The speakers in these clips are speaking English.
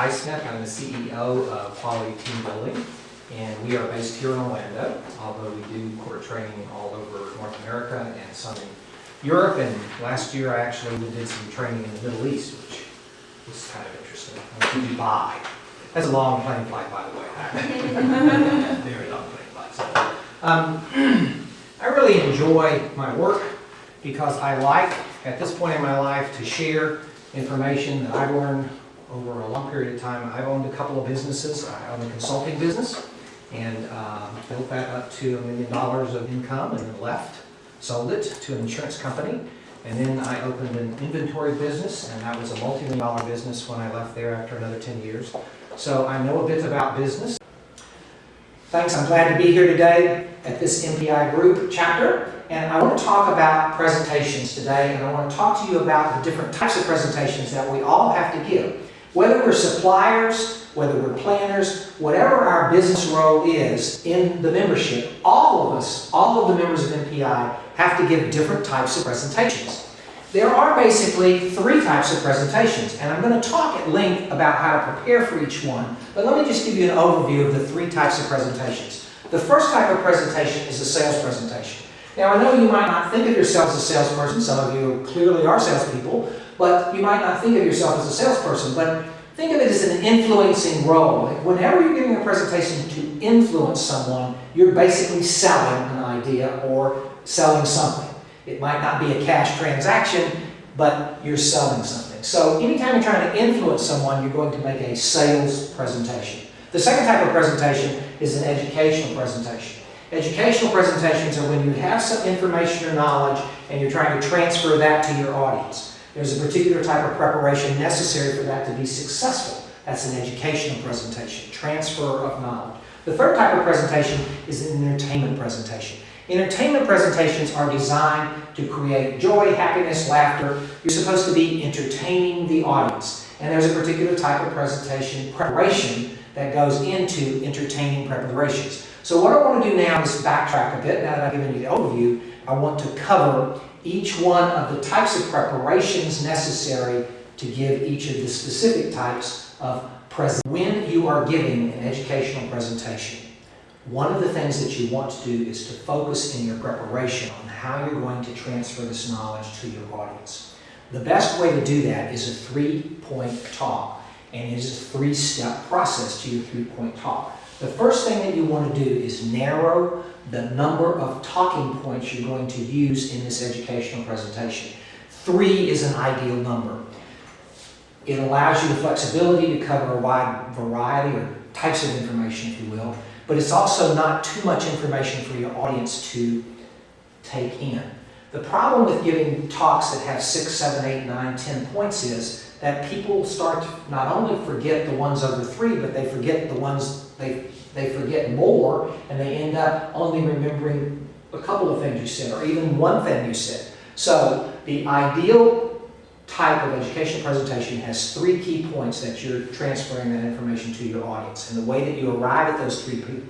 Highsmith. I'm the CEO of Quality Team Building, and we are based here in Orlando, although we do court training all over North America and some in Europe. And last year I actually did some training in the Middle East, which was kind of interesting. I went to Dubai. That's a long plane flight, by the way. Very long plane flight. So, I really enjoy my work because I like, at this point in my life, to share information that I've learned over a long period of time. I've owned a couple of businesses. I own a consulting business and built that up to $1 million of income, and then left, sold it to an insurance company. And then I opened an inventory business, and that was a multi-million-dollar business when I left there after another 10 years. So I know a bit about business. Thanks, I'm glad to be here today at this MPI group chapter. And I want to talk about presentations today, and I want to talk to you about the different types of presentations that we all have to give. Whether we're suppliers, whether we're planners, whatever our business role is in the membership, all of us, all of the members of MPI have to give different types of presentations. There are basically 3 types of presentations, and I'm going to talk at length about how to prepare for each one, but let me just give you an overview of the 3 types of presentations. The first type of presentation is a sales presentation. Now, I know you might not think of yourself as a salesperson. Some of you clearly are salespeople, but you might not think of yourself as a salesperson, but think of it as an influencing role. Whenever you're giving a presentation to influence someone, you're basically selling an idea or selling something. It might not be a cash transaction, but you're selling something. So anytime you're trying to influence someone, you're going to make a sales presentation. The second type of presentation is an educational presentation. Educational presentations are when you have some information or knowledge and you're trying to transfer that to your audience. There's a particular type of preparation necessary for that to be successful. That's an educational presentation, transfer of knowledge. The third type of presentation is an entertainment presentation. Entertainment presentations are designed to create joy, happiness, laughter. You're supposed to be entertaining the audience. And there's a particular type of presentation preparation that goes into entertaining preparations. So what I want to do now is backtrack a bit. Now that I've given you the overview, I want to cover each one of the types of preparations necessary to give each of the specific types of presentations. When you are giving an educational presentation, one of the things that you want to do is to focus in your preparation on how you're going to transfer this knowledge to your audience. The best way to do that is a 3-point talk, and it is a 3-step process to your 3-point talk. The first thing that you want to do is narrow the number of talking points you're going to use in this educational presentation. 3 is an ideal number. It allows you the flexibility to cover a wide variety or types of information, if you will, but it's also not too much information for your audience to take in. The problem with giving talks that have 6, 7, 8, 9, 10 points is that people start to not only forget the ones over 3, but they forget the ones they forget more, and they end up only remembering a couple of things you said, or even one thing you said. So the ideal type of educational presentation has 3 key points that you're transferring that information to your audience. And the way that you arrive at those 3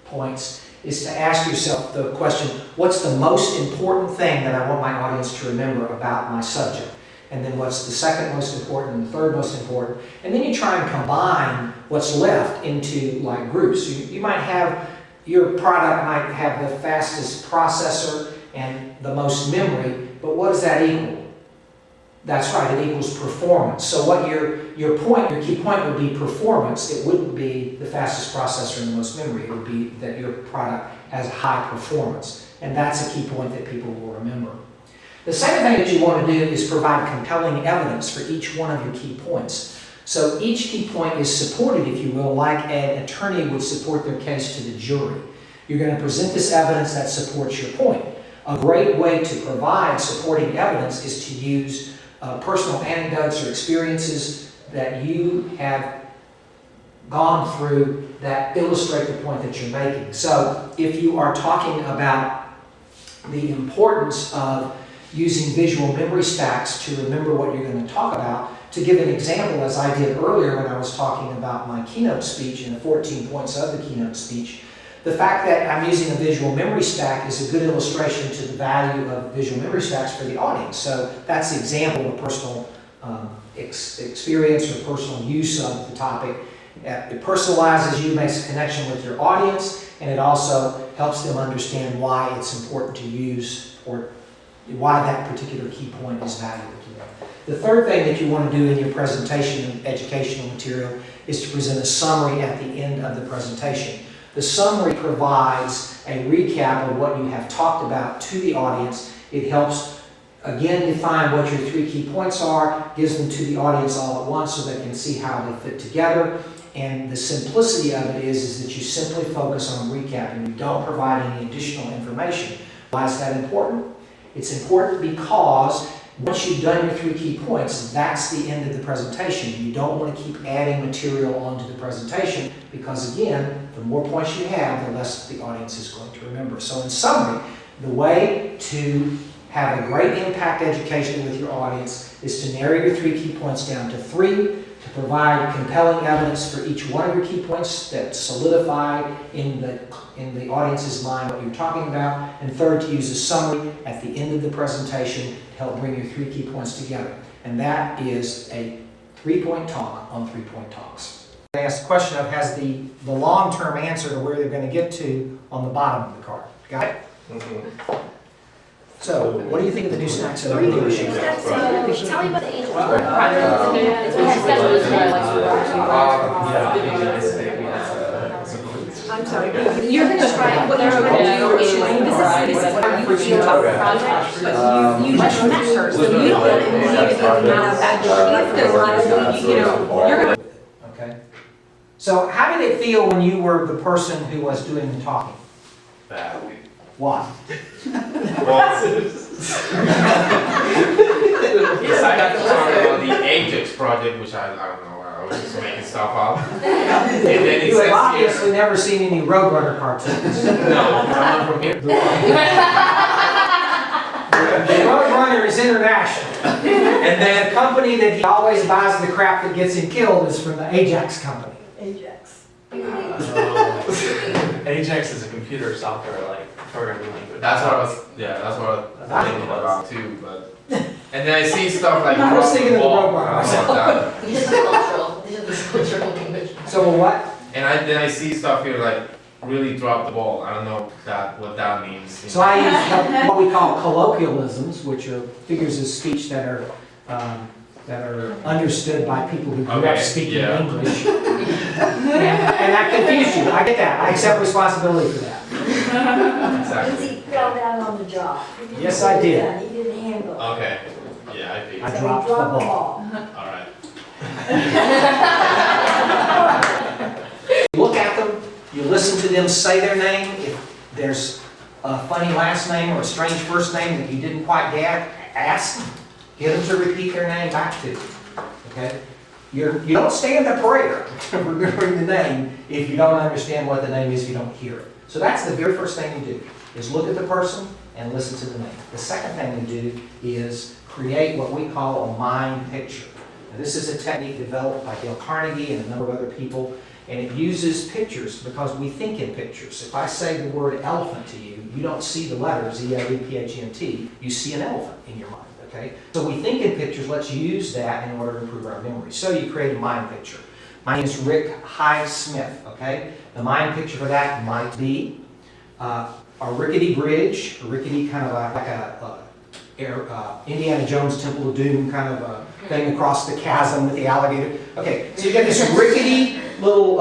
points is to ask yourself the question, what's the most important thing that I want my audience to remember about my subject? And then what's the second most important and the third most important? And then you try and combine what's left into like groups. You might have, your product might have the fastest processor and the most memory, but what does that equal? That's right, it equals performance. So what your key point would be performance. It wouldn't be the fastest processor and the most memory. It would be that your product has high performance. And that's a key point that people will remember. The second thing that you want to do is provide compelling evidence for each one of your key points. So each key point is supported, if you will, like an attorney would support their case to the jury. You're going to present this evidence that supports your point. A great way to provide supporting evidence is to use personal anecdotes or experiences that you have gone through that illustrate the point that you're making. So if you are talking about the importance of using visual memory stacks to remember what you're going to talk about, to give an example, as I did earlier when I was talking about my keynote speech and the 14 points of the keynote speech, the fact that I'm using a visual memory stack is a good illustration to the value of visual memory stacks for the audience. So that's the example of a personal experience or personal use of the topic. It personalizes you, makes a connection with your audience, and it also helps them understand why it's important to use or why that particular key point is valuable to them. The third thing that you want to do in your presentation of educational material is to present a summary at the end of the presentation. The summary provides a recap of what you have talked about to the audience. It helps, again, define what your 3 key points are, gives them to the audience all at once so they can see how they fit together. And the simplicity of it is that you simply focus on recapping. You don't provide any additional information. Why is that important? It's important because once you've done your 3 key points, that's the end of the presentation. You don't want to keep adding material onto the presentation because, again, the more points you have, the less the audience is going to remember. So in summary, the way to have a great impact education with your audience is to narrow your 3 key points down to 3, to provide compelling evidence for each one of your key points that solidify in the audience's mind what you're talking about, and third, to use a summary at the end of the presentation to help bring your 3 key points together. And that is a 3-point talk on 3-point talks. I asked the question of has the long-term answer to where they're going to get to on the bottom of the card. Got it? Mm-hmm. So, what do you think of the new snacks that are in the machine? Tell me about the angel project. I'm sorry. You're going to describe what you're going to do is this is what you feel about the project, but you just met her, so you don't want to immediately come out of that door because you know you're going to. Okay. So, how did it feel when you were the person who was doing the talking? Bad. Why? Yes, I got to talk about the Ajax project, which I don't know, I was just making stuff up. And then it You have says obviously here, never seen any Roadrunner cartoons. no, I'm from here. The Roadrunner is international. And the company that he always buys the crap that gets him killed is from the Ajax company. Ajax. Ajax is a computer software like programming language. That's what I was, yeah, that's what I was thinking about too, but. And then I see stuff like. I was thinking of the Roadrunner. Roadrunner. These are the cultural. These are the cultural language. So what? And then I see stuff here like really drop the ball. I don't know what that means. So I use what we call colloquialisms, which are figures of speech that are understood by people who grew up speaking English. and that confused you. I get that. I accept responsibility for that. Exactly. He fell down on the job. Yes, I did. Yeah, he didn't handle it. Okay. Yeah, I think. I So he dropped the ball. All right. You look at them, you listen to them say their name. If there's a funny last name or a strange first name that you didn't quite get, ask them. Get them to repeat their name back to you. Okay? You don't stand the prayer remembering the name if you don't understand what the name is, if you don't hear it. So that's the very first thing you do, is look at the person and listen to the name. The second thing you do is create what we call a mind picture. Now, this is a technique developed by Dale Carnegie and a number of other people, and it uses pictures because we think in pictures. If I say the word elephant to you, you don't see the letters E-L-E-P-H-E-N-T, you see an elephant in your mind. Okay? So we think in pictures, let's use that in order to improve our memory. So you create a mind picture. My name is Rick Highsmith, okay? The mind picture for that might be a rickety bridge, a rickety kind of like a Indiana Jones Temple of Doom kind of a thing across the chasm with the alligator. Okay, so you got this rickety little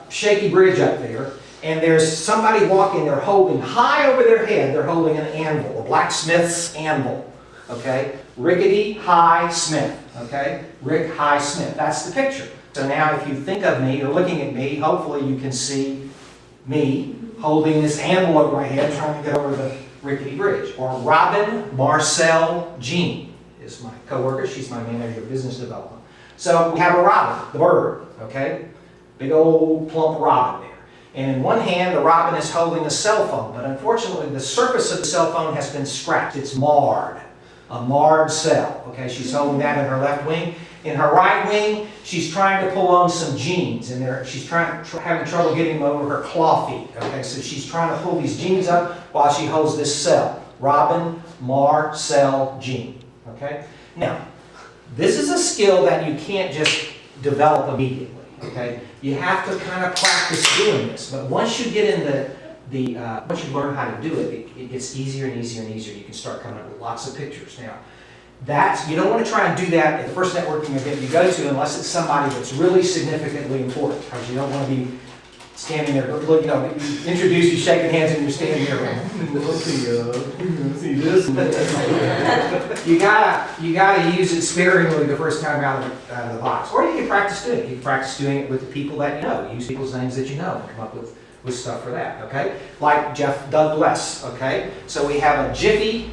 shaky bridge up there, and there's somebody walking, they're holding high over their head, they're holding an anvil, a blacksmith's anvil. Okay, Rickety High Smith. Okay, Rick High Smith. That's the picture. So now, if you think of me or looking at me, hopefully you can see me holding this anvil over my head, trying to get over the rickety bridge. Or Robin Marcel Jean is my coworker. She's my manager of business development. So we have a robin, the bird. Okay, big old plump robin there. And in one hand, the robin is holding a cell phone, but unfortunately, the surface of the cell phone has been scratched. It's marred. A marred cell. Okay, she's holding that in her left wing. In her right wing, she's trying to pull on some jeans, and she's having trouble getting them over her claw feet. Okay, so she's trying to pull these jeans up while she holds this cell. Robin Marcel Jean. Okay, now This is a skill that you can't just develop immediately, okay? You have to kind of practice doing this, but once you get in once you learn how to do it, it gets easier and easier and easier. You can start coming up with lots of pictures. Now, you don't want to try and do that at the first networking event you go to unless it's somebody that's really significantly important, because you don't want to be standing there, look, you introduce you, shaking hands, and you're standing there going, see this? You gotta use it sparingly the first time out of the box. Or you can practice doing it. You can practice doing it with the people that you know. Use people's names that you know and come up with stuff for that, okay? Like Doug Less, okay? So we have a Jiffy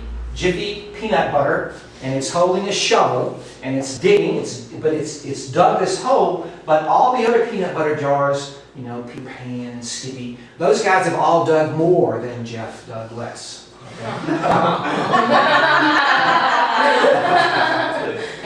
peanut butter, and it's holding a shovel, and it's digging, it's dug this hole, but all the other peanut butter jars, Peter Pan, Skippy, those guys have all dug more than Jeff Doug Less. Okay?